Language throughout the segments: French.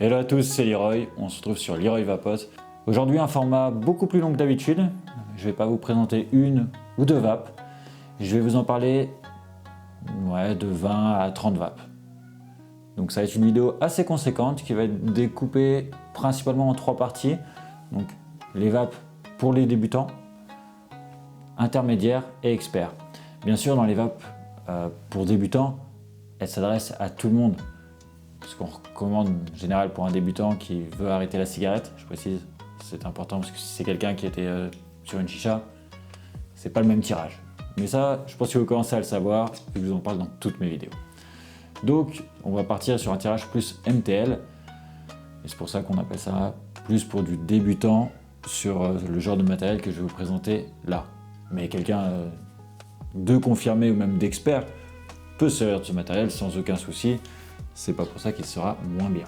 Hello à tous, c'est Leroy, on se retrouve sur Leroy Vapote. Aujourd'hui un format beaucoup plus long que d'habitude. Je ne vais pas vous présenter une ou deux vapes. Je vais vous en parler de 20 à 30 vapes. Donc ça va être une vidéo assez conséquente qui va être découpée principalement en trois parties. Donc les vapes pour les débutants, intermédiaires et experts. Bien sûr dans les vapes pour débutants, elles s'adressent à tout le monde. Ce qu'on recommande en général pour un débutant qui veut arrêter la cigarette, je précise, c'est important parce que si c'est quelqu'un qui était sur une chicha, c'est pas le même tirage. Mais ça, je pense que vous commencez à le savoir, et que je vous en parle dans toutes mes vidéos. Donc, on va partir sur un tirage plus MTL, et c'est pour ça qu'on appelle ça plus pour du débutant sur le genre de matériel que je vais vous présenter là. Mais quelqu'un de confirmé ou même d'expert peut se servir de ce matériel sans aucun souci. C'est pas pour ça qu'il sera moins bien.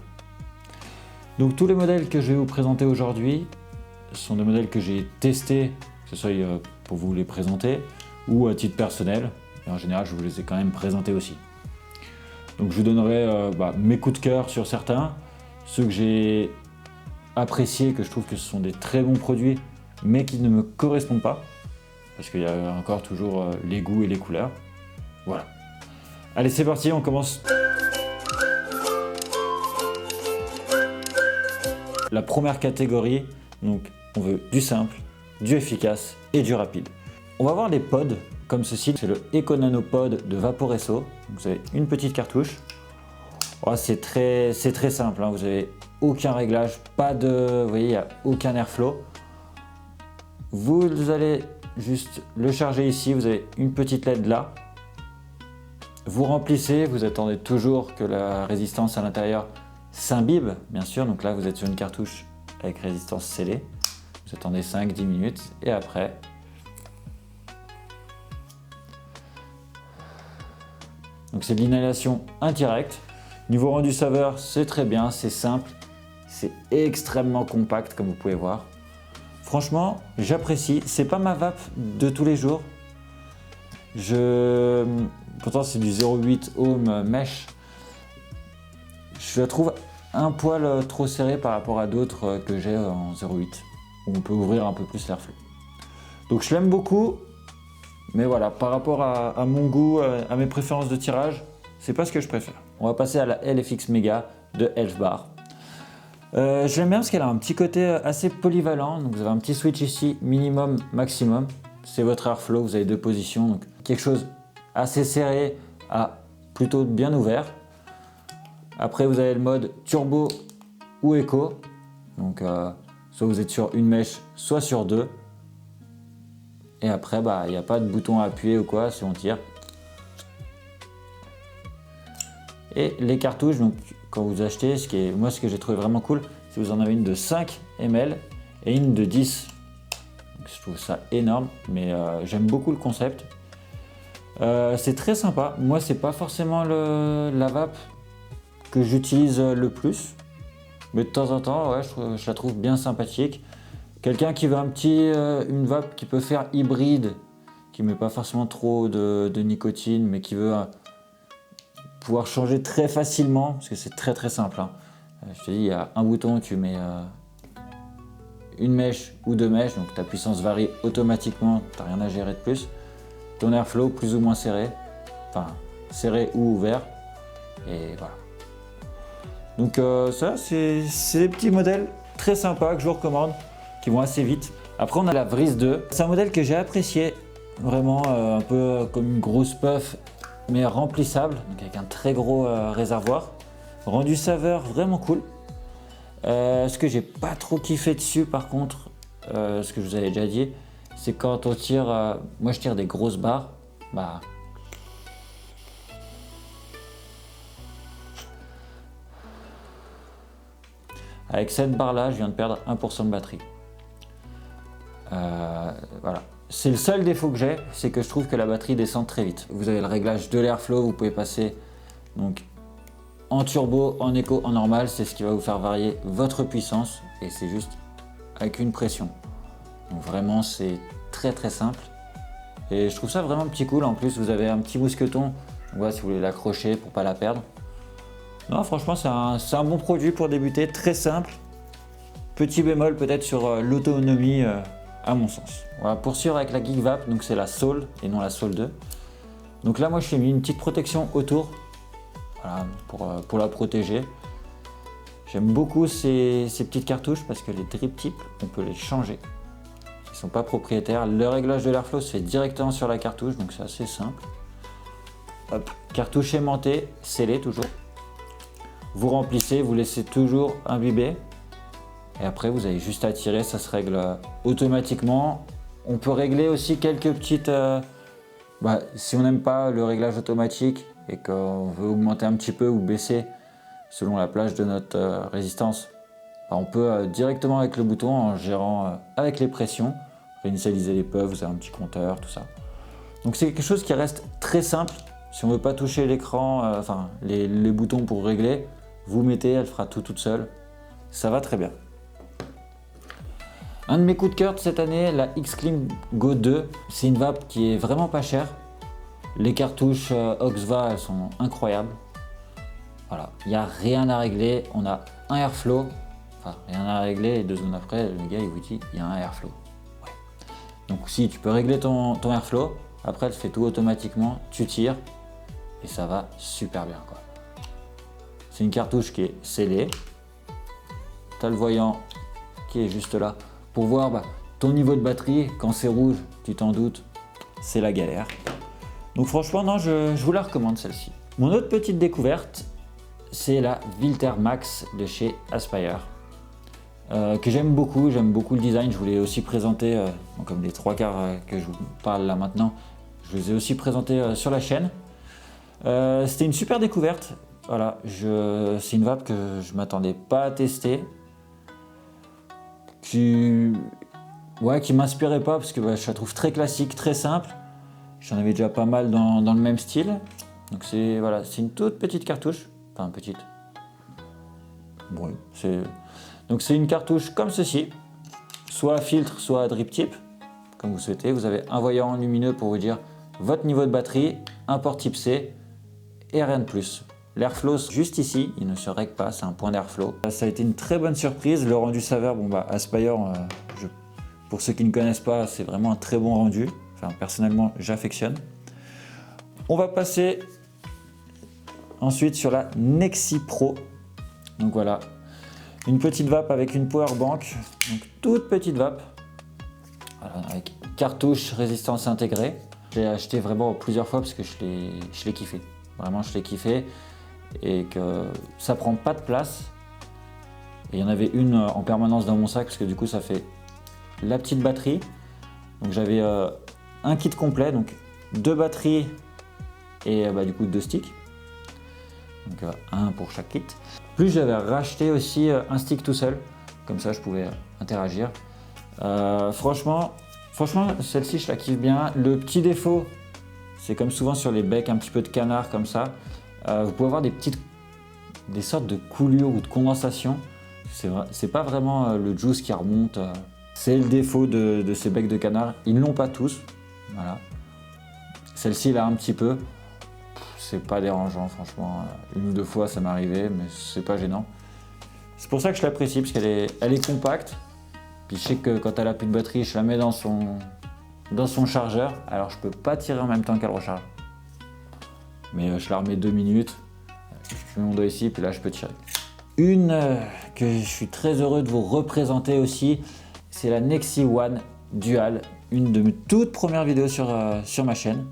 Donc tous les modèles que je vais vous présenter aujourd'hui sont des modèles que j'ai testés, que ce soit pour vous les présenter ou à titre personnel. Et en général, je vous les ai quand même présentés aussi. Donc je vous donnerai mes coups de cœur sur certains, ceux que j'ai appréciés, que je trouve que ce sont des très bons produits, mais qui ne me correspondent pas, parce qu'il y a encore toujours les goûts et les couleurs. Voilà. Allez, c'est parti, on commence. La première catégorie, donc on veut du simple, du efficace et du rapide. On va voir les pods comme ceci, c'est le Eco Nano Pod de Vaporesso. Vous avez une petite cartouche. Oh, c'est très simple, hein. Vous n'avez aucun réglage, vous voyez, il n'y a aucun airflow. Vous allez juste le charger ici, vous avez une petite LED là. Vous remplissez, vous attendez toujours que la résistance à l'intérieur s'imbibe, bien sûr. Donc là, vous êtes sur une cartouche avec résistance scellée. Vous attendez 5-10 minutes et après, donc c'est de l'inhalation indirecte. Niveau rendu saveur, c'est très bien, c'est simple, c'est extrêmement compact comme vous pouvez voir. Franchement, j'apprécie. C'est pas ma vape de tous les jours. Pourtant, c'est du 0,8 ohm mesh. Je la trouve un poil trop serrée par rapport à d'autres que j'ai en 0,8 où on peut ouvrir un peu plus l'airflow. Donc je l'aime beaucoup, mais voilà, par rapport à mon goût, à mes préférences de tirage, c'est pas ce que je préfère. On va passer à la LFX Mega de Elfbar. Je l'aime bien parce qu'elle a un petit côté assez polyvalent. Donc vous avez un petit switch ici, minimum, maximum. C'est votre airflow, vous avez deux positions. Donc quelque chose assez serré à plutôt bien ouvert. Après, vous avez le mode turbo ou éco. Donc, soit vous êtes sur une mèche, soit sur deux. Et après, il n'y a pas de bouton à appuyer ou quoi si on tire. Et les cartouches, donc quand vous achetez, ce que j'ai trouvé vraiment cool, c'est que vous en avez une de 5 ml et une de 10. Donc, je trouve ça énorme, mais j'aime beaucoup le concept. C'est très sympa. Moi, c'est pas forcément la vape que j'utilise le plus, mais de temps en temps, ouais, je la trouve bien sympathique. Quelqu'un qui veut une vape qui peut faire hybride, qui met pas forcément trop de nicotine, mais qui veut pouvoir changer très facilement, parce que c'est très simple, hein. Je te dis, il y a un bouton, tu mets une mèche ou deux mèches, donc ta puissance varie automatiquement, tu n'as rien à gérer de plus. Ton airflow plus ou moins serré, enfin serré ou ouvert, et voilà. Donc ça, c'est des petits modèles très sympas que je vous recommande, qui vont assez vite. Après, on a la Vrise 2. C'est un modèle que j'ai apprécié, vraiment un peu comme une grosse puff, mais remplissable, donc avec un très gros réservoir. Rendu saveur vraiment cool. Ce que j'ai pas trop kiffé dessus, par contre, ce que je vous avais déjà dit, c'est quand on tire, moi je tire des grosses barres, avec cette barre là, je viens de perdre 1% de batterie. Voilà. C'est le seul défaut que j'ai, c'est que je trouve que la batterie descend très vite. Vous avez le réglage de l'airflow, vous pouvez passer donc en turbo, en éco, en normal, c'est ce qui va vous faire varier votre puissance et c'est juste avec une pression. Donc vraiment, c'est très simple et je trouve ça vraiment petit cool. En plus, vous avez un petit mousqueton, voilà, si vous voulez l'accrocher pour pas la perdre. Non, franchement, c'est un bon produit pour débuter, très simple. Petit bémol peut-être sur l'autonomie, à mon sens. On va poursuivre avec la Geekvape, donc c'est la Soul et non la Soul 2. Donc là, moi, je lui ai mis une petite protection autour, voilà, pour la protéger. J'aime beaucoup ces petites cartouches parce que les drip tips, on peut les changer. Ils ne sont pas propriétaires. Le réglage de l'airflow se fait directement sur la cartouche, donc c'est assez simple. Hop, cartouche aimantée, scellée toujours. Vous remplissez, vous laissez toujours imbiber. Et après, vous avez juste à tirer, ça se règle automatiquement. On peut régler aussi quelques petites... si on n'aime pas le réglage automatique et qu'on veut augmenter un petit peu ou baisser selon la plage de notre résistance, on peut directement avec le bouton, en gérant avec les pressions, réinitialiser les puffs, vous avez un petit compteur, tout ça. Donc c'est quelque chose qui reste très simple. Si on ne veut pas toucher l'écran, les boutons pour régler, vous mettez, elle fera tout toute seule. Ça va très bien. Un de mes coups de cœur de cette année, la X-Clean Go 2. C'est une vape qui est vraiment pas chère. Les cartouches Oxva, elles sont incroyables. Voilà, il n'y a rien à régler. On a un airflow. Enfin, rien à régler. Et 2 secondes après, le gars, il vous dit, il y a un airflow. Ouais. Donc si tu peux régler ton airflow, après, elle fait tout automatiquement. Tu tires et ça va super bien, quoi. C'est une cartouche qui est scellée. Tu as le voyant qui est juste là. Pour voir ton niveau de batterie, quand c'est rouge, tu t'en doutes, c'est la galère. Donc franchement, non, je vous la recommande celle-ci. Mon autre petite découverte, c'est la Vilter Max de chez Aspire, que j'aime beaucoup le design. Je vous l'ai aussi présenté, comme les 3 quarts que je vous parle là maintenant, je vous ai aussi présenté sur la chaîne. C'était une super découverte. Voilà, c'est une vape que je ne m'attendais pas à tester. Qui m'inspirait pas parce que je la trouve très classique, très simple. J'en avais déjà pas mal dans le même style. Donc c'est une toute petite cartouche. Enfin petite. Oui, donc c'est une cartouche comme ceci. Soit à filtre, soit à drip tip. Comme vous souhaitez. Vous avez un voyant lumineux pour vous dire votre niveau de batterie, un port type C et rien de plus. L'airflow juste ici, il ne se règle pas, c'est un point d'airflow. Ça a été une très bonne surprise. Le rendu s'avère, Aspire, pour ceux qui ne connaissent pas, c'est vraiment un très bon rendu. Enfin, personnellement, j'affectionne. On va passer ensuite sur la Nexi Pro. Donc voilà, une petite vape avec une power bank, donc toute petite vape, voilà, avec cartouche résistance intégrée. J'ai acheté vraiment plusieurs fois parce que je l'ai kiffé. Vraiment, je l'ai kiffé. Et que ça prend pas de place. Et il y en avait une en permanence dans mon sac parce que du coup ça fait la petite batterie. Donc j'avais un kit complet, donc 2 batteries et du coup 2 sticks. Donc un pour chaque kit. Plus j'avais racheté aussi un stick tout seul, comme ça je pouvais interagir. Franchement celle-ci je la kiffe bien. Le petit défaut, c'est comme souvent sur les becs un petit peu de canard comme ça. Vous pouvez avoir des sortes de coulures ou de condensation. C'est pas vraiment le juice qui remonte. C'est le défaut de ces becs de canard. Ils ne l'ont pas tous. Voilà. Celle-ci, elle a un petit peu. C'est pas dérangeant, franchement. 1 ou 2 fois, ça m'est arrivé, mais c'est pas gênant. C'est pour ça que je l'apprécie, parce qu'elle est compacte. Puis je sais que quand elle a plus de batterie, je la mets dans son chargeur. Alors je peux pas tirer en même temps qu'elle recharge. Mais je la remets 2 minutes, je mets mon doigt ici, puis là je peux tirer. Une que je suis très heureux de vous représenter aussi, c'est la Nexi One Dual, une de mes toutes premières vidéos sur ma chaîne.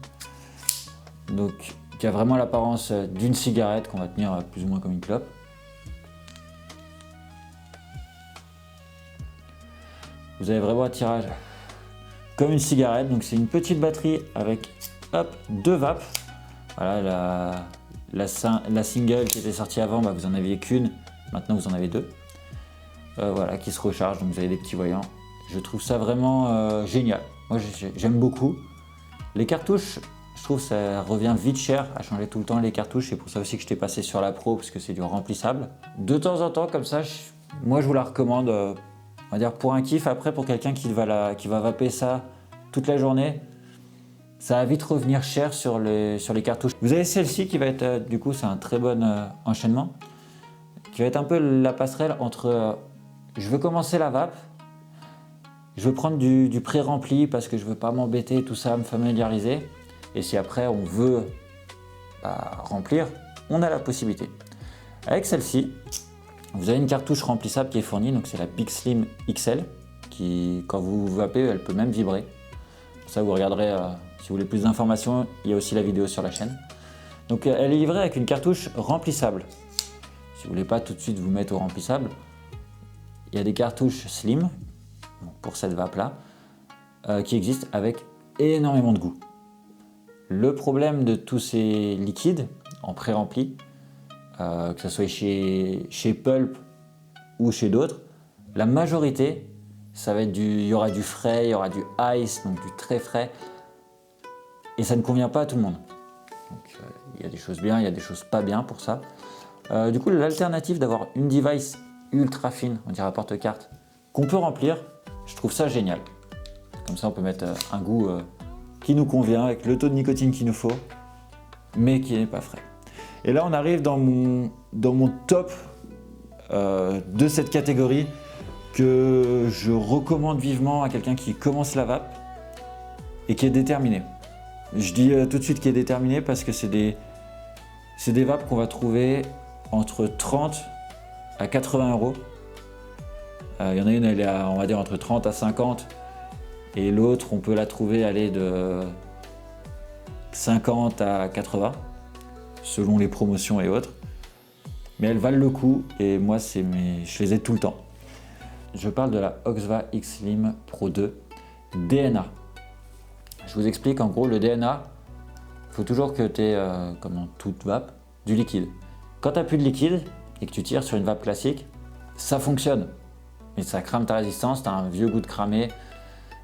Donc qui a vraiment l'apparence d'une cigarette qu'on va tenir plus ou moins comme une clope. Vous avez vraiment un tirage comme une cigarette, donc c'est une petite batterie avec 2 vapes. Voilà, la single qui était sortie avant, vous en aviez qu'une, maintenant vous en avez 2. Voilà, qui se recharge, donc vous avez des petits voyants. Je trouve ça vraiment génial. Moi j'aime beaucoup. Les cartouches, je trouve ça revient vite cher à changer tout le temps les cartouches. C'est pour ça aussi que je t'ai passé sur la Pro, parce que c'est du remplissable. De temps en temps, comme ça, moi je vous la recommande, on va dire pour un kiff. Après, pour quelqu'un qui va vaper ça toute la journée, ça va vite revenir cher sur les cartouches. Vous avez celle-ci qui va être, du coup, c'est un très bon enchaînement. qui va être un peu la passerelle entre je veux commencer la vape, je veux prendre du pré-rempli parce que je veux pas m'embêter, tout ça, me familiariser. Et si après on veut remplir, on a la possibilité. Avec celle-ci, vous avez une cartouche remplissable qui est fournie, donc c'est la Big Slim XL, qui quand vous vapez, elle peut même vibrer. Ça vous regarderez, si vous voulez plus d'informations, il y a aussi la vidéo sur la chaîne. Donc elle est livrée avec une cartouche remplissable. Si vous voulez pas tout de suite vous mettre au remplissable, il y a des cartouches slim pour cette vape là qui existent avec énormément de goût. Le problème de tous ces liquides en pré-rempli, que ce soit chez Pulp ou chez d'autres, la majorité, ça va être il y aura du frais, il y aura du ice, donc du très frais, et ça ne convient pas à tout le monde. Donc, il y a des choses bien, il y a des choses pas bien pour ça. Du coup, l'alternative d'avoir une device ultra fine, on dirait porte-carte, qu'on peut remplir, je trouve ça génial. Comme ça, on peut mettre un goût qui nous convient, avec le taux de nicotine qu'il nous faut, mais qui n'est pas frais. Et là, on arrive dans mon top de cette catégorie que je recommande vivement à quelqu'un qui commence la vape et qui est déterminé. Je dis tout de suite qu'il est déterminé parce que c'est des vapes qu'on va trouver entre 30 à 80 euros. Il y en a une, elle est on va dire entre 30 à 50 et l'autre, on peut la trouver aller de 50 à 80 selon les promotions et autres. Mais elles valent le coup et moi, je les ai tout le temps. Je parle de la Oxva X-Slim Pro 2 DNA. Je vous explique, en gros, le DNA, il faut toujours que tu aies, comme dans toute vape, du liquide. Quand tu n'as plus de liquide et que tu tires sur une vape classique, ça fonctionne. Mais ça crame ta résistance, tu as un vieux goût de cramé,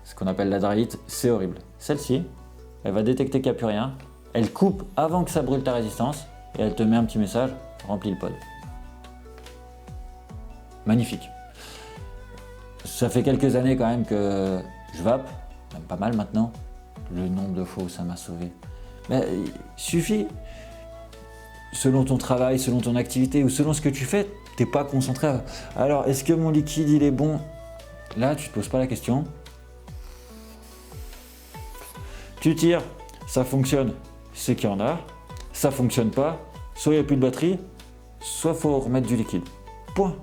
ce qu'on appelle la dryite, c'est horrible. Celle-ci, elle va détecter qu'il n'y a plus rien, elle coupe avant que ça brûle ta résistance et elle te met un petit message, remplis le pod. Magnifique. Ça fait quelques années quand même que je vape, même pas mal maintenant. Le nombre de fois où ça m'a sauvé. Mais il suffit, selon ton travail, selon ton activité ou selon ce que tu fais, t'es pas concentré. Alors, est-ce que mon liquide il est bon? Là, tu te poses pas la question. Tu tires, ça fonctionne, c'est qu'il y en a. Ça fonctionne pas, soit il n'y a plus de batterie, soit il faut remettre du liquide. Point.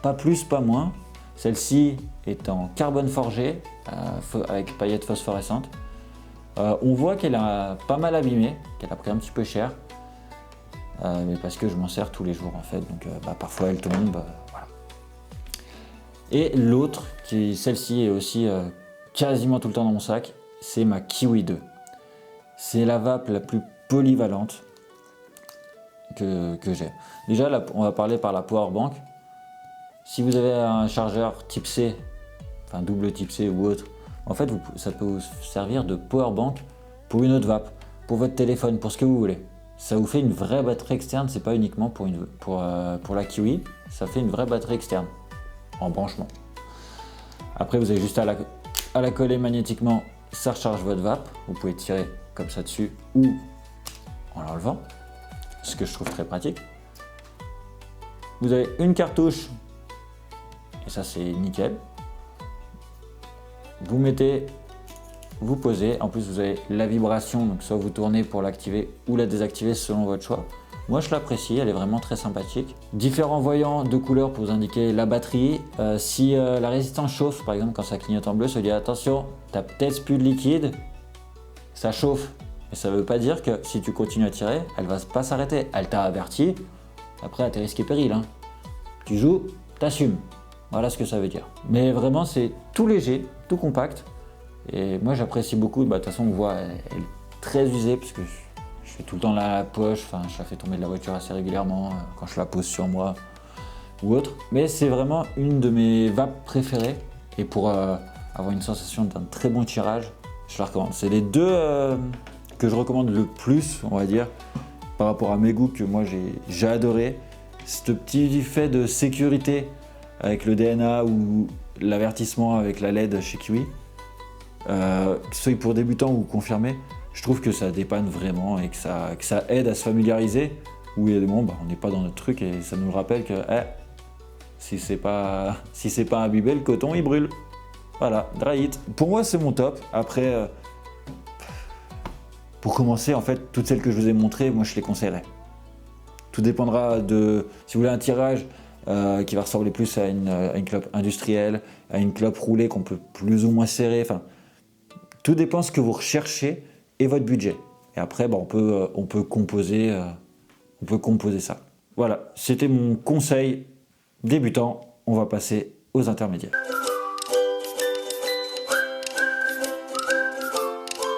Pas plus, pas moins. Celle-ci est en carbone forgé avec paillettes phosphorescentes. On voit qu'elle a pas mal abîmé, qu'elle a pris un petit peu cher, mais parce que je m'en sers tous les jours en fait, donc parfois elle tombe, voilà. Et l'autre, celle-ci est aussi quasiment tout le temps dans mon sac, c'est ma Kiwi 2. C'est la vape la plus polyvalente que j'ai. Déjà, là, on va parler par la power bank. Si vous avez un chargeur type C, enfin double type C ou autre, en fait, ça peut vous servir de power bank pour une autre vape, pour votre téléphone, pour ce que vous voulez. Ça vous fait une vraie batterie externe, c'est pas uniquement pour la Kiwi, ça fait une vraie batterie externe en branchement. Après, vous avez juste à la coller magnétiquement, ça recharge votre vape. Vous pouvez tirer comme ça dessus ou en l'enlevant, ce que je trouve très pratique. Vous avez une cartouche. Et ça, c'est nickel. Vous mettez, vous posez. En plus, vous avez la vibration. Donc, soit vous tournez pour l'activer ou la désactiver selon votre choix. Moi, je l'apprécie. Elle est vraiment très sympathique. Différents voyants de couleurs pour vous indiquer la batterie. Si la résistance chauffe, par exemple, quand ça clignote en bleu, ça dit attention, tu n'as peut-être plus de liquide. Ça chauffe. Mais ça ne veut pas dire que si tu continues à tirer, elle ne va pas s'arrêter. Elle t'a averti. Après, à tes risques et périls. Hein. Tu joues, t'assumes. Voilà ce que ça veut dire. Mais vraiment, c'est tout léger, tout compact. Et moi, j'apprécie beaucoup. De toute façon, on voit, elle est très usée parce que je fais tout le temps la poche. Enfin, je la fais tomber de la voiture assez régulièrement quand je la pose sur moi ou autre. Mais c'est vraiment une de mes vapes préférées. Et pour avoir une sensation d'un très bon tirage, je la recommande. C'est les deux que je recommande le plus, on va dire, par rapport à mes goûts que moi j'ai adoré. Ce petit fait de sécurité avec le DNA ou l'avertissement avec la LED chez Kiwi, que ce soit pour débutants ou confirmés, je trouve que ça dépanne vraiment et que ça aide à se familiariser où il y a des moments, on n'est pas dans notre truc et ça nous rappelle que si c'est pas imbibé, le coton il brûle. Voilà, dry it. Pour moi c'est mon top. Après, pour commencer, en fait, toutes celles que je vous ai montrées, moi je les conseillerais. Tout dépendra de si vous voulez un tirage qui va ressembler plus à une clope industrielle, à une clope roulée qu'on peut plus ou moins serrer. Enfin, tout dépend de ce que vous recherchez et votre budget. Et après, on peut composer ça. Voilà, c'était mon conseil débutant. On va passer aux intermédiaires.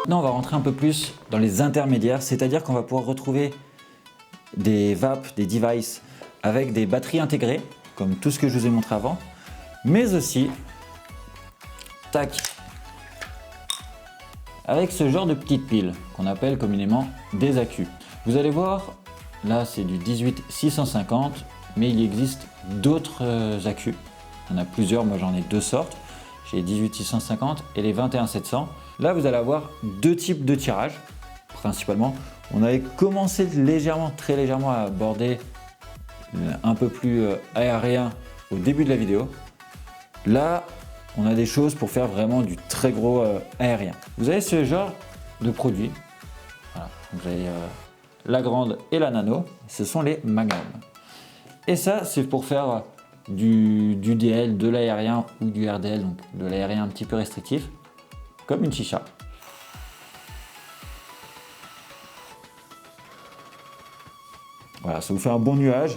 Maintenant, on va rentrer un peu plus dans les intermédiaires, c'est-à-dire qu'on va pouvoir retrouver des vapes, des devices avec des batteries intégrées, comme tout ce que je vous ai montré avant, mais aussi, avec ce genre de petites piles qu'on appelle communément des accus. Vous allez voir, là c'est du 18650, mais il existe d'autres accus. Il y en a plusieurs, moi j'en ai deux sortes. J'ai les 18650 et les 21700. Là vous allez avoir deux types de tirage, principalement. On avait commencé légèrement, très légèrement à aborder un peu plus aérien au début de la vidéo. Là, on a des choses pour faire vraiment du très gros aérien. Vous avez ce genre de produits. Voilà. Vous avez la grande et la nano. Ce sont les Magnum. Et ça, c'est pour faire du DL, de l'aérien ou du RDL, donc de l'aérien un petit peu restrictif, comme une chicha. Voilà, ça vous fait un bon nuage.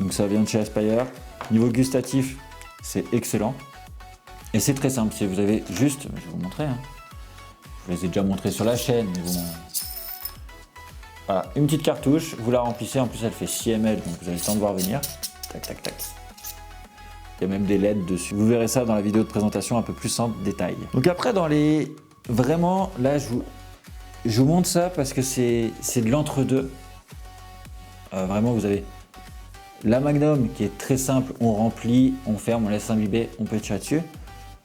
Donc ça vient de chez Aspire. Niveau gustatif, c'est excellent. Et c'est très simple. Si vous avez juste, je vais vous montrer. Je vous les ai déjà montrés sur la chaîne. Mais vous... Voilà, une petite cartouche. Vous la remplissez. En plus, elle fait 6 ml, donc vous avez le temps de voir venir. Tac, tac, tac. Il y a même des LED dessus. Vous verrez ça dans la vidéo de présentation un peu plus en détail. Donc après, dans les... Vraiment, là, je vous montre ça parce que c'est de l'entre-deux. Vraiment, vous avez la Magnum qui est très simple. On remplit, on ferme, on laisse imbiber, on peut tirer dessus.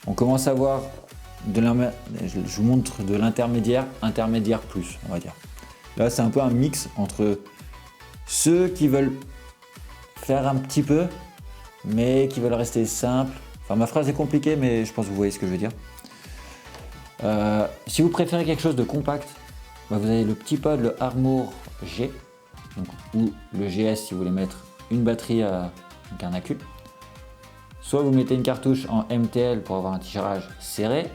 On commence à voir je vous montre de l'intermédiaire, intermédiaire plus, on va dire. Là, c'est un peu un mix entre ceux qui veulent faire un petit peu, mais qui veulent rester simples. Enfin, ma phrase est compliquée, mais je pense que vous voyez ce que je veux dire. Si vous préférez quelque chose de compact, vous avez le petit pod, le Armour G, donc, ou le GS si vous voulez mettre une batterie, donc un accu. Soit vous mettez une cartouche en MTL pour avoir un tirage serré,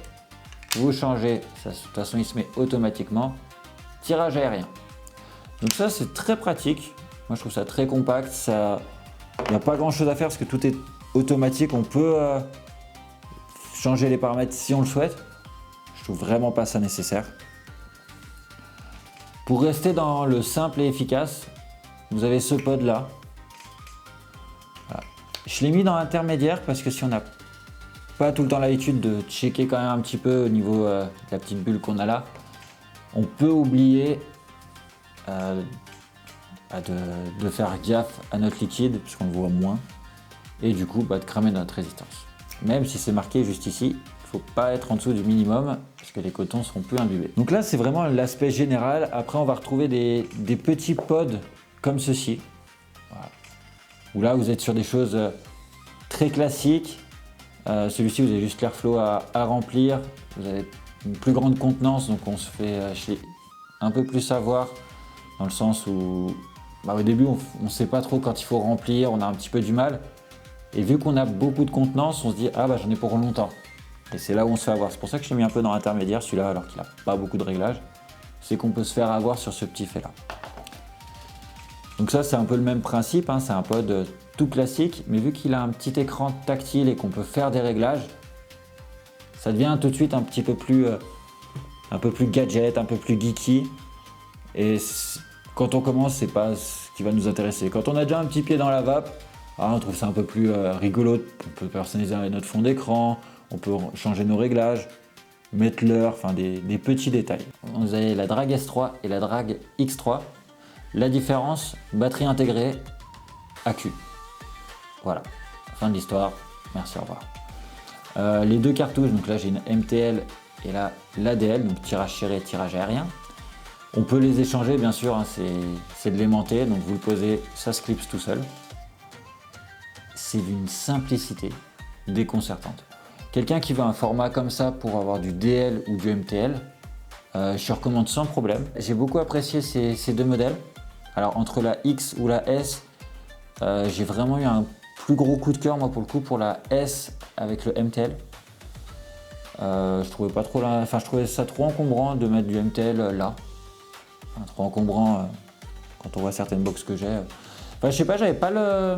vous changez, ça, de toute façon il se met automatiquement, tirage aérien. Donc ça c'est très pratique, moi je trouve ça très compact, il n'y a pas grand chose à faire parce que tout est automatique, on peut changer les paramètres si on le souhaite. Je trouve vraiment pas ça nécessaire. Pour rester dans le simple et efficace, vous avez ce pod là. Voilà. Je l'ai mis dans l'intermédiaire parce que si on n'a pas tout le temps l'habitude de checker quand même un petit peu au niveau de la petite bulle qu'on a là, on peut oublier de faire gaffe à notre liquide puisqu'on le voit moins et du coup de cramer notre résistance. Même si c'est marqué juste ici, il ne faut pas être en dessous du minimum parce que les cotons seront plus imbibés. Donc là c'est vraiment l'aspect général. Après on va retrouver des petits pods comme ceci. Voilà. Où là vous êtes sur des choses très classiques. Celui-ci vous avez juste l'airflow à remplir. Vous avez une plus grande contenance donc on se fait un peu plus savoir dans le sens où au début on ne sait pas trop quand il faut remplir, on a un petit peu du mal. Et vu qu'on a beaucoup de contenance, on se dit j'en ai pour longtemps. Et c'est là où on se fait avoir. C'est pour ça que je l'ai mis un peu dans l'intermédiaire celui-là alors qu'il n'a pas beaucoup de réglages. C'est qu'on peut se faire avoir sur ce petit fait là. Donc ça c'est un peu le même principe, c'est un pod tout classique, mais vu qu'il a un petit écran tactile et qu'on peut faire des réglages, ça devient tout de suite un peu plus gadget, un peu plus geeky. Et quand on commence, c'est pas ce qui va nous intéresser. Quand on a déjà un petit pied dans la vape, on trouve ça un peu plus rigolo. On peut personnaliser notre fond d'écran, on peut changer nos réglages, mettre l'heure, des petits détails. Vous avez la Drag S3 et la Drag X3. La différence, batterie intégrée, accu. Voilà, fin de l'histoire. Merci, au revoir. Les deux cartouches, donc là j'ai une MTL et là l'ADL, donc tirage serré, tirage aérien. On peut les échanger bien sûr, hein, c'est de l'aimanté, donc vous le posez, ça se clipse tout seul. C'est d'une simplicité déconcertante. Quelqu'un qui veut un format comme ça pour avoir du DL ou du MTL, je recommande sans problème. J'ai beaucoup apprécié ces deux modèles. Alors entre la X ou la S, j'ai vraiment eu un plus gros coup de cœur moi pour le coup pour la S avec le MTL. Je trouvais pas trop je trouvais ça trop encombrant de mettre du MTL là. Enfin, trop encombrant quand on voit certaines box que j'ai. Enfin, je sais pas, j'avais pas la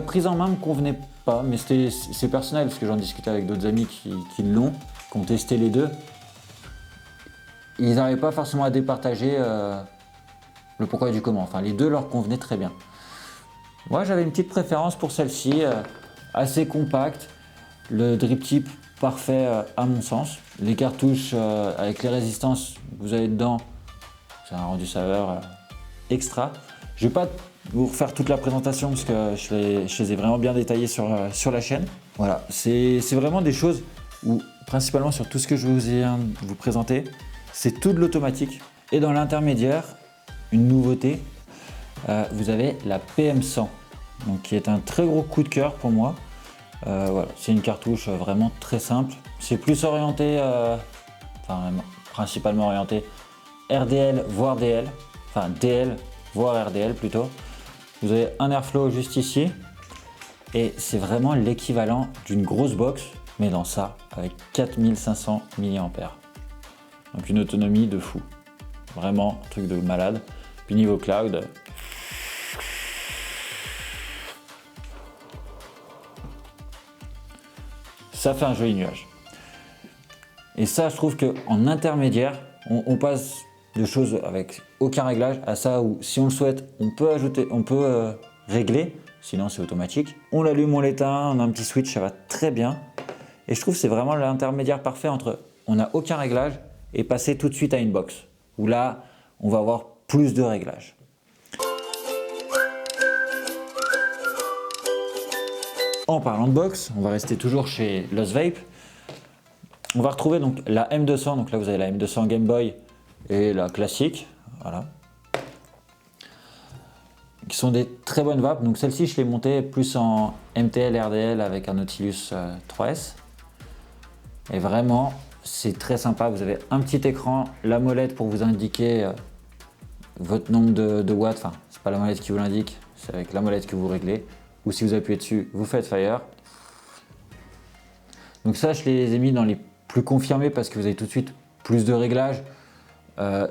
prise en main me convenait pas, mais c'est personnel parce que j'en discutais avec d'autres amis qui l'ont, qui ont testé les deux. Ils n'arrivaient pas forcément à départager le pourquoi et du comment. Enfin, les deux leur convenaient très bien. Moi, j'avais une petite préférence pour celle-ci, assez compacte, le drip tip parfait à mon sens. Les cartouches avec les résistances que vous avez dedans, c'est un rendu saveur extra. Je ne vais pas vous refaire toute la présentation parce que je les ai vraiment bien détaillées sur la chaîne. Voilà, c'est vraiment des choses où, principalement sur tout ce que je viens de vous présenter, c'est tout de l'automatique. Et dans l'intermédiaire, une nouveauté, vous avez la PM100, donc qui est un très gros coup de cœur pour moi. Voilà, c'est une cartouche vraiment très simple. C'est plus orienté, principalement orienté RDL voire DL, enfin DL voire RDL plutôt. Vous avez un airflow juste ici et c'est vraiment l'équivalent d'une grosse box, mais dans ça avec 4500 mAh. Donc une autonomie de fou, vraiment un truc de malade. Puis niveau cloud, ça fait un joli nuage. Et ça, je trouve qu'en intermédiaire, on passe de choses avec aucun réglage à ça où si on le souhaite, on peut ajouter, on peut régler, sinon c'est automatique. On l'allume, on l'éteint, on a un petit switch, ça va très bien. Et je trouve que c'est vraiment l'intermédiaire parfait entre on n'a aucun réglage et passer tout de suite à une box, où là, on va avoir plus de réglages. En parlant de box, on va rester toujours chez Lost Vape. On va retrouver donc la M200, donc là vous avez la M200 Game Boy et la classique, voilà, qui sont des très bonnes vapes. Donc celle-ci je l'ai montée plus en MTL RDL avec un Nautilus 3S. Et vraiment, c'est très sympa. Vous avez un petit écran, la molette pour vous indiquer votre nombre de watts. Enfin, c'est pas la molette qui vous l'indique, c'est avec la molette que vous réglez. Ou si vous appuyez dessus, vous faites fire. Donc ça, je les ai mis dans les plus confirmés parce que vous avez tout de suite plus de réglages.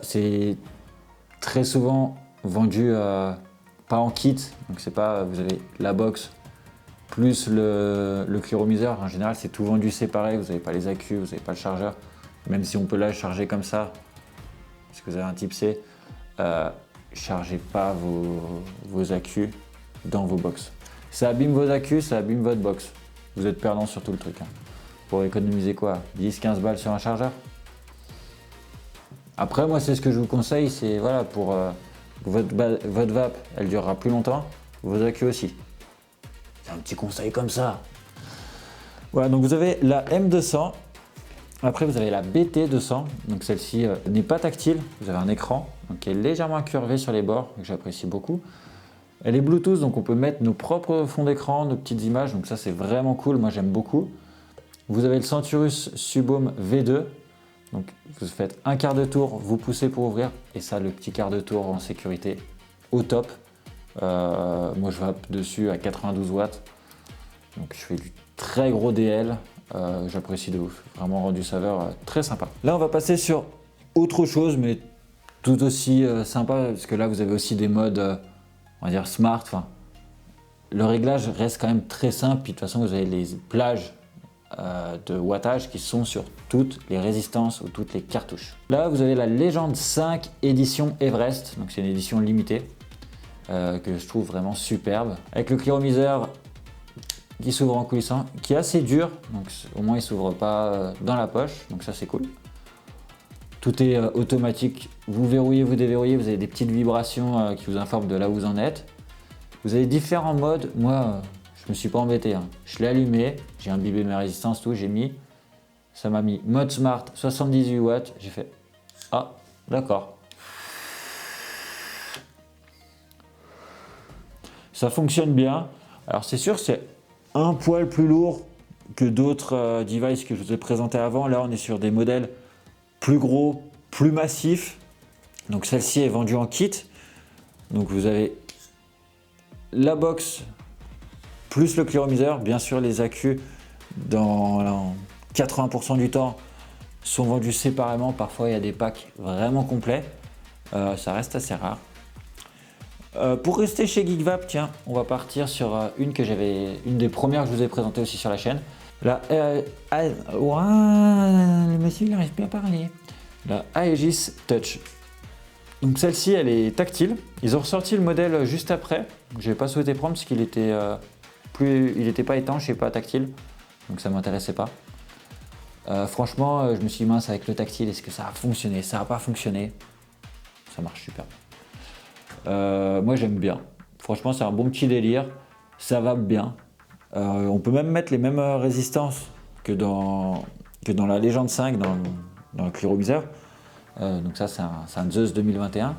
C'est très souvent vendu pas en kit, donc c'est pas vous avez la box plus le clearomiseur. En général, c'est tout vendu séparé. Vous n'avez pas les accus, vous n'avez pas le chargeur. Même si on peut la charger comme ça, parce que vous avez un type C, chargez pas vos accus dans vos box. Ça abîme vos accus, ça abîme votre box. Vous êtes perdant sur tout le truc. Pour économiser quoi, 10-15 balles sur un chargeur. Après, moi, c'est ce que je vous conseille, c'est voilà, pour votre vape, elle durera plus longtemps, vos accus aussi. C'est un petit conseil comme ça. Voilà, donc vous avez la M200. Après, vous avez la BT200. Donc celle-ci n'est pas tactile. Vous avez un écran donc, qui est légèrement incurvé sur les bords, que j'apprécie beaucoup. Elle est Bluetooth, donc on peut mettre nos propres fonds d'écran, nos petites images. Donc ça, c'est vraiment cool. Moi, j'aime beaucoup. Vous avez le Centurus Subhome V2. Donc vous faites un quart de tour, vous poussez pour ouvrir. Et ça, le petit quart de tour en sécurité au top. Moi, je vape dessus à 92 watts. Donc je fais du très gros DL. J'apprécie de ouf. Vraiment rendu saveur très sympa. Là, on va passer sur autre chose, mais tout aussi sympa. Parce que là, vous avez aussi des modes, on va dire smart. Enfin, le réglage reste quand même très simple. Puis de toute façon, vous avez les plages de wattage qui sont sur toutes les résistances ou toutes les cartouches. Là, vous avez la Légende 5 édition Everest. Donc c'est une édition limitée. Que je trouve vraiment superbe, avec le clearomiseur qui s'ouvre en coulissant, qui est assez dur, donc au moins il s'ouvre pas dans la poche, donc ça c'est cool. Tout est automatique, vous verrouillez, vous déverrouillez, vous avez des petites vibrations qui vous informent de là où vous en êtes. Vous avez différents modes, moi je me suis pas embêté, hein. Je l'ai allumé, j'ai imbibé mes résistances, tout, j'ai mis, ça m'a mis mode smart 78 watts, j'ai fait ah d'accord. Ça fonctionne bien. Alors c'est sûr, c'est un poil plus lourd que d'autres devices que je vous ai présentés avant. Là, on est sur des modèles plus gros, plus massifs. Donc celle-ci est vendue en kit. Donc vous avez la box plus le clearomiseur. Bien sûr, les accus dans 80% du temps sont vendus séparément. Parfois, il y a des packs vraiment complets. Ça reste assez rare. Pour rester chez GeekVap, tiens, on va partir sur une des premières que je vous ai présentées aussi sur la chaîne. Le monsieur il n'arrive plus à parler. La Aegis Touch. Donc celle-ci, elle est tactile. Ils ont ressorti le modèle juste après. Je n'ai pas souhaité prendre parce qu'il était il n'était pas étanche et pas tactile. Donc ça ne m'intéressait pas. Franchement, je me suis dit mince avec le tactile, est-ce que ça a fonctionné? Ça n'a pas fonctionné. Ça marche super bien. Moi j'aime bien. Franchement, c'est un bon petit délire. Ça va bien. On peut même mettre les mêmes résistances que dans la Legend 5, dans le clearomiseur. Donc ça, c'est un Zeus 2021.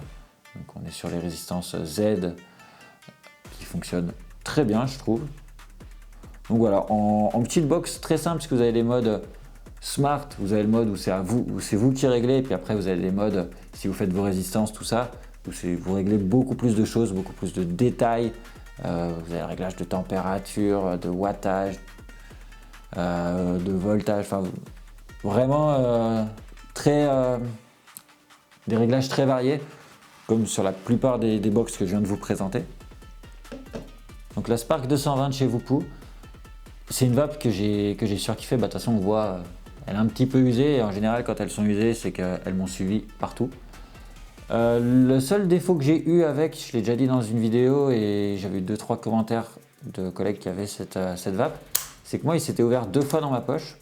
Donc on est sur les résistances Z qui fonctionnent très bien, je trouve. Donc voilà, en petite box très simple, parce que vous avez les modes Smart, vous avez le mode où c'est vous qui réglez, et puis après vous avez les modes, si vous faites vos résistances, tout ça, où vous réglez beaucoup plus de choses, beaucoup plus de détails. Vous avez le réglage de température, de wattage, de voltage, enfin vraiment des réglages très variés, comme sur la plupart des box que je viens de vous présenter. Donc la Spark 220 de chez Voopoo, c'est une vape que j'ai surkiffé. De toute façon, on voit, elle est un petit peu usée, et en général, quand elles sont usées, c'est qu'elles m'ont suivi partout. Le seul défaut que j'ai eu avec, je l'ai déjà dit dans une vidéo, et j'avais eu 2-3 commentaires de collègues qui avaient cette vape, c'est que moi, il s'était ouvert 2 fois dans ma poche.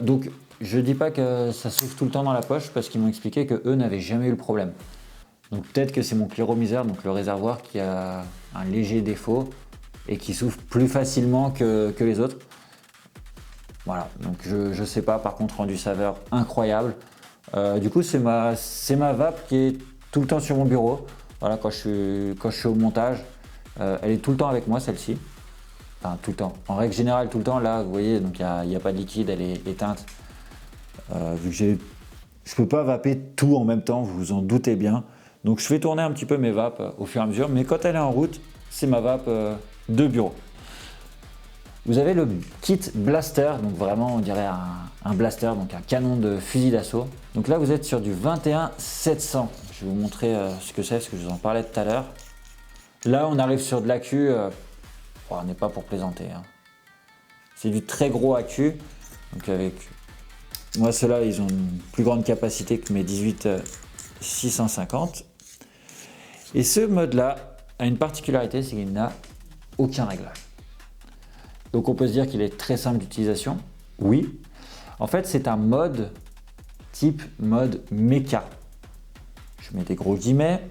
Donc, je dis pas que ça s'ouvre tout le temps dans la poche, parce qu'ils m'ont expliqué qu'eux n'avaient jamais eu le problème. Donc peut-être que c'est mon clearomiseur, donc le réservoir, qui a un léger défaut et qui s'ouvre plus facilement que les autres. Voilà, donc je sais pas, par contre rendu saveur incroyable. Du coup c'est ma vape qui est tout le temps sur mon bureau. Voilà, quand je suis au montage, elle est tout le temps avec moi, celle-ci. Enfin tout le temps, en règle générale tout le temps. Là vous voyez, donc il n'y a pas de liquide, elle est éteinte. Vu que je peux pas vaper tout en même temps, vous vous en doutez bien. Donc je fais tourner un petit peu mes vapes au fur et à mesure, mais quand elle est en route, c'est ma vape de bureau. Vous avez le kit blaster, donc vraiment on dirait un blaster, donc un canon de fusil d'assaut. Donc là vous êtes sur du 21-700. Je vais vous montrer ce que c'est, parce que je vous en parlais tout à l'heure. Là on arrive sur de l'accu, on n'est pas pour plaisanter, hein. C'est du très gros accu. Donc avec moi ceux-là ils ont une plus grande capacité que mes 18-650. Et ce mode-là a une particularité, c'est qu'il n'a aucun réglage. Donc on peut se dire qu'il est très simple d'utilisation. Oui. En fait, c'est un mode type mode méca. Je mets des gros guillemets.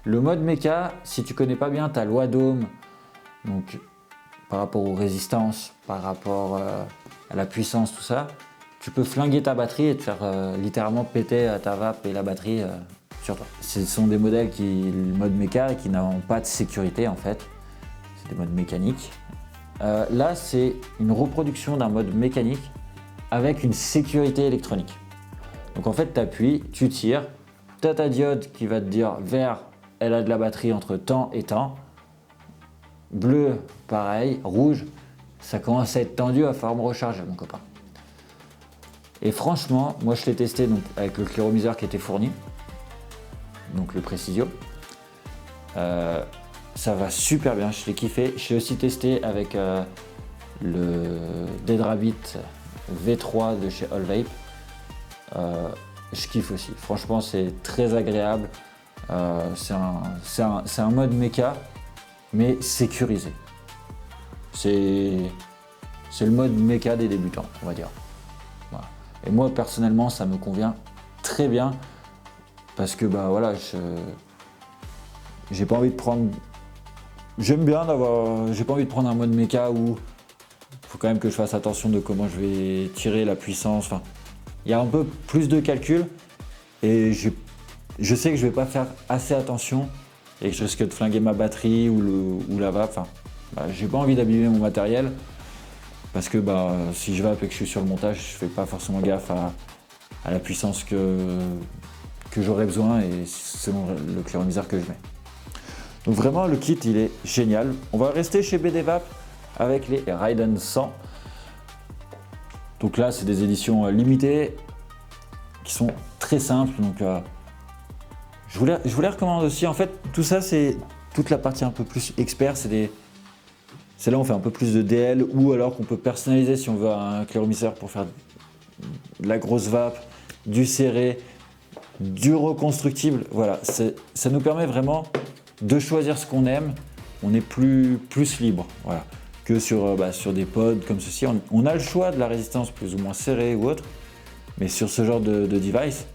Le mode méca, si tu connais pas bien ta loi d'ohm, donc par rapport aux résistances, par rapport à la puissance, tout ça, tu peux flinguer ta batterie et te faire littéralement péter ta vape et la batterie sur toi. Ce sont des modèles le mode méca, qui n'ont pas de sécurité en fait. C'est des modes mécaniques. Là, c'est une reproduction d'un mode mécanique avec une sécurité électronique. Donc en fait, tu appuies, tu tires, tu as ta diode qui va te dire vert, elle a de la batterie entre temps et temps. Bleu, pareil. Rouge, ça commence à être tendu, à falloir me recharger, mon copain. Et franchement, moi je l'ai testé donc, avec le clearomiseur qui était fourni, donc le Precisio. Ça va super bien, je l'ai kiffé. Je l'ai aussi testé avec le Dead Rabbit V3 de chez All Vape. Je kiffe aussi. Franchement, c'est très agréable. C'est un mode méca, mais sécurisé. C'est le mode méca des débutants, on va dire. Voilà. Et moi, personnellement, ça me convient très bien parce que bah voilà, j'ai pas envie de prendre. J'aime bien j'ai pas envie de prendre un mode méca où il faut quand même que je fasse attention de comment je vais tirer la puissance. Enfin, il y a un peu plus de calcul et je sais que je vais pas faire assez attention et que je risque de flinguer ma batterie ou la vape. Enfin, j'ai pas envie d'abîmer mon matériel parce que si je vape et que je suis sur le montage, je fais pas forcément gaffe à la puissance que j'aurais besoin et selon le clairomiseur que je mets. Donc vraiment le kit il est génial. On va rester chez BD Vape avec les Raiden 100. Donc là c'est des éditions limitées qui sont très simples. Donc je vous les recommande aussi. En fait tout ça c'est toute la partie un peu plus expert. C'est là où on fait un peu plus de DL ou alors qu'on peut personnaliser si on veut un clairomiseur pour faire de la grosse vape, du serré, du reconstructible. Voilà, ça nous permet vraiment de choisir ce qu'on aime. On est plus libre, voilà, que sur des pods comme ceci. On a le choix de la résistance plus ou moins serrée ou autre, mais sur ce genre de device,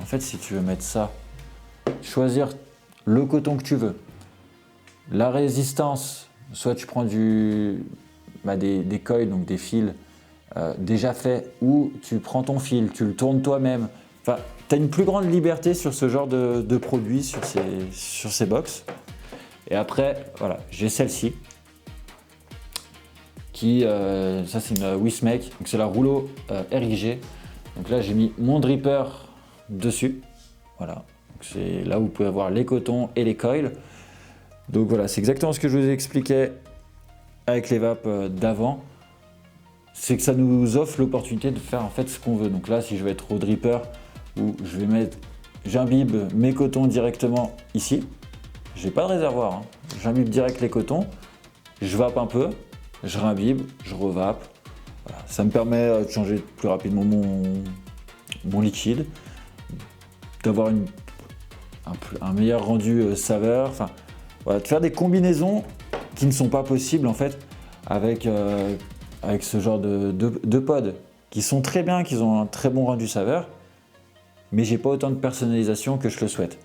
en fait, si tu veux mettre ça, choisir le coton que tu veux, la résistance, soit tu prends des coils, donc des fils déjà faits, ou tu prends ton fil, tu le tournes toi-même. Enfin, tu as une plus grande liberté sur ce genre de produits, sur ces box. Et après, voilà, j'ai celle-ci, ça c'est une Wismec, donc c'est la rouleau RIG. Donc là j'ai mis mon dripper dessus, voilà. C'est là où vous pouvez avoir les cotons et les coils. Donc voilà, c'est exactement ce que je vous ai expliqué avec les vapes d'avant. C'est que ça nous offre l'opportunité de faire en fait ce qu'on veut. Donc là, si je vais être au dripper, où j'imbibe mes cotons directement ici. J'ai pas de réservoir, hein. J'imbibe direct les cotons, je vape un peu, je réimbibe, je revape. Voilà. Ça me permet de changer plus rapidement mon liquide, d'avoir un meilleur rendu saveur. Enfin, voilà, de faire des combinaisons qui ne sont pas possibles en fait avec ce genre de pods qui sont très bien, qui ont un très bon rendu saveur, mais j'ai pas autant de personnalisation que je le souhaite.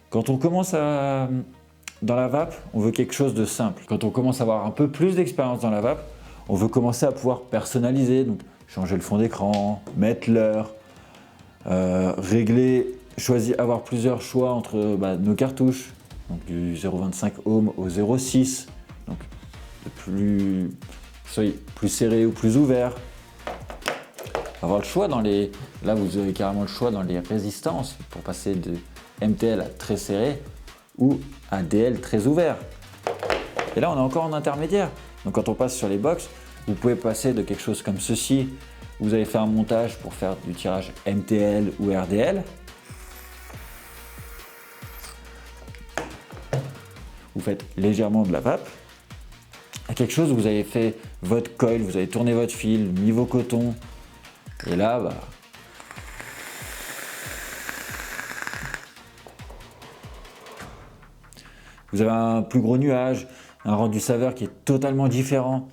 Quand on commence dans la vape, on veut quelque chose de simple. Quand on commence à avoir un peu plus d'expérience dans la vape, on veut commencer à pouvoir personnaliser, donc changer le fond d'écran, mettre l'heure, régler, choisir, avoir plusieurs choix entre nos cartouches, donc du 0,25 ohm au 0,6, donc soit plus serré ou plus ouvert. Avoir le choix là vous avez carrément le choix dans les résistances pour passer de MTL à très serré ou à DL très ouvert. Et là on est encore en intermédiaire. Donc quand on passe sur les box, vous pouvez passer de quelque chose comme ceci, vous avez fait un montage pour faire du tirage MTL ou RDL. Vous faites légèrement de la vape, à quelque chose où vous avez fait votre coil, vous avez tourné votre fil, mis vos cotons, et là, vous avez un plus gros nuage, un rendu saveur qui est totalement différent.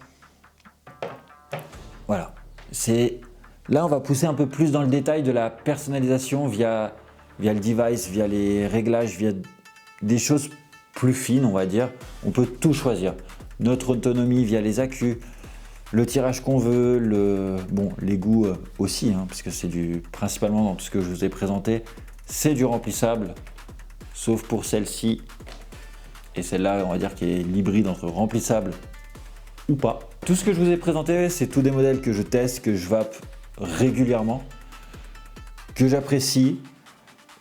Voilà, là on va pousser un peu plus dans le détail de la personnalisation via le device, via les réglages, via des choses plus fines, on va dire. On peut tout choisir. Notre autonomie via les accus, le tirage qu'on veut, les goûts aussi, hein, parce que c'est principalement dans tout ce que je vous ai présenté, c'est du remplissable, sauf pour celle-ci et celle-là, on va dire, qui est l'hybride entre remplissable ou pas. Tout ce que je vous ai présenté, c'est tous des modèles que je teste, que je vape régulièrement, que j'apprécie.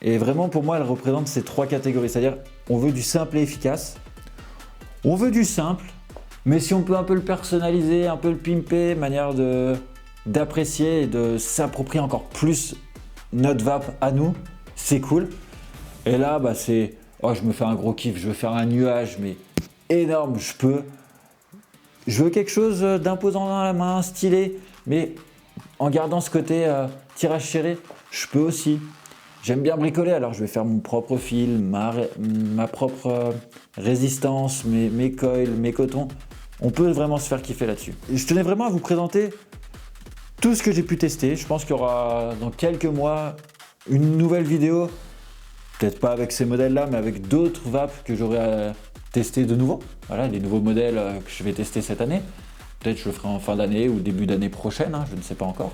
Et vraiment, pour moi, elles représentent ces trois catégories. C'est-à-dire, on veut du simple et efficace. On veut du simple, mais si on peut un peu le personnaliser, un peu le pimper, manière d'apprécier et de s'approprier encore plus notre vape à nous, c'est cool. Et là, je me fais un gros kiff, je veux faire un nuage, mais énorme, je veux quelque chose d'imposant dans la main, stylé, mais en gardant ce côté tirage serré, je peux aussi. J'aime bien bricoler, alors je vais faire mon propre fil, ma propre résistance, mes coils, mes cotons. On peut vraiment se faire kiffer là-dessus. Je tenais vraiment à vous présenter tout ce que j'ai pu tester. Je pense qu'il y aura dans quelques mois une nouvelle vidéo, peut-être pas avec ces modèles-là, mais avec d'autres vapes que j'aurai testé de nouveau. Voilà, les nouveaux modèles que je vais tester cette année. Peut-être je le ferai en fin d'année ou début d'année prochaine, hein, je ne sais pas encore.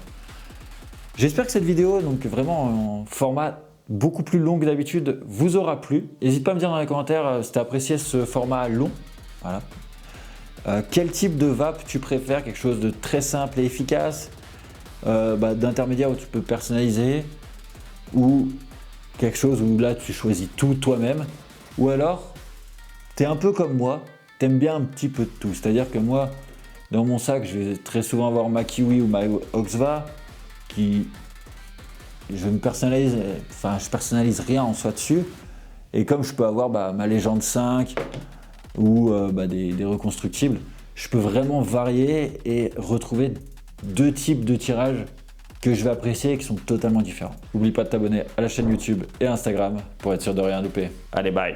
J'espère que cette vidéo, donc vraiment en format beaucoup plus long que d'habitude vous aura plu. N'hésite pas à me dire dans les commentaires si tu as apprécié ce format long. Voilà. Quel type de vape tu préfères? Quelque chose de très simple et efficace, d'intermédiaire où tu peux personnaliser, ou quelque chose où là tu choisis tout toi-même, ou alors tu es un peu comme moi, tu aimes bien un petit peu de tout. C'est-à-dire que moi, dans mon sac, je vais très souvent avoir ma Kiwi ou ma Oxva qui... je personnalise rien en soi dessus. Et comme je peux avoir ma Légende 5 ou des reconstructibles, je peux vraiment varier et retrouver deux types de tirages que je vais apprécier et qui sont totalement différents. N'oublie pas de t'abonner à la chaîne YouTube et Instagram pour être sûr de rien louper. Allez, bye!